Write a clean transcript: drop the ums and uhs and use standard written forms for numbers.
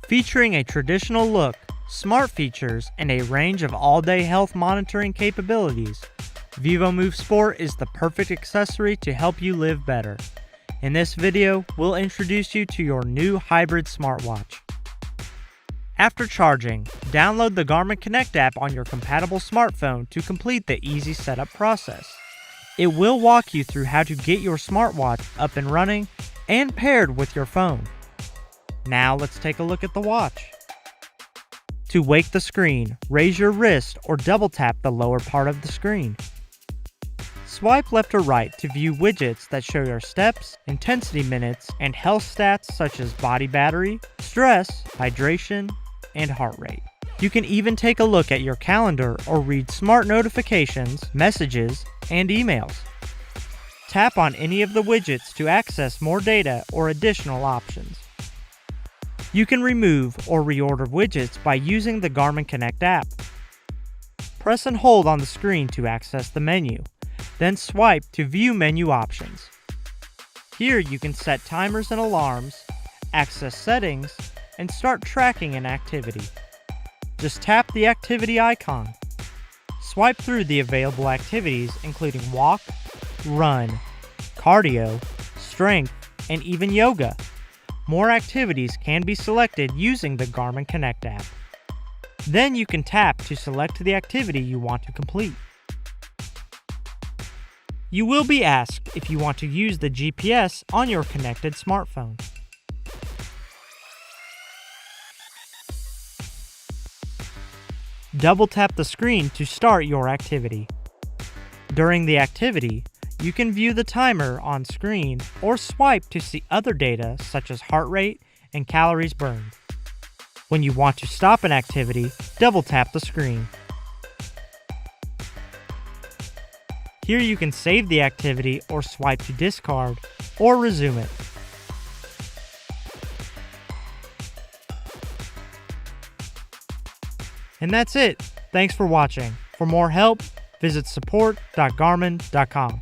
Featuring a traditional look, smart features, and a range of all-day health monitoring capabilities, vívomove Sport is the perfect accessory to help you live better. In this video, we'll introduce you to your new hybrid smartwatch. After charging, download the Garmin Connect app on your compatible smartphone to complete the easy setup process. It will walk you through how to get your smartwatch up and running and paired with your phone. Now let's take a look at the watch. To wake the screen, raise your wrist or double tap the lower part of the screen. Swipe left or right to view widgets that show your steps, intensity minutes, and health stats such as body battery, stress, hydration, and heart rate. You can even take a look at your calendar or read smart notifications, messages, and emails. Tap on any of the widgets to access more data or additional options. You can remove or reorder widgets by using the Garmin Connect app. Press and hold on the screen to access the menu, then swipe to view menu options. Here you can set timers and alarms, access settings, and start tracking an activity. Just tap the activity icon. Swipe through the available activities including walk, run, cardio, strength, and even yoga. More activities can be selected using the Garmin Connect app. Then you can tap to select the activity you want to complete. You will be asked if you want to use the GPS on your connected smartphone. Double tap the screen to start your activity. During the activity, you can view the timer on screen or swipe to see other data such as heart rate and calories burned. When you want to stop an activity, double tap the screen. Here you can save the activity or swipe to discard or resume it. And that's it. Thanks for watching. For more help, visit support.garmin.com.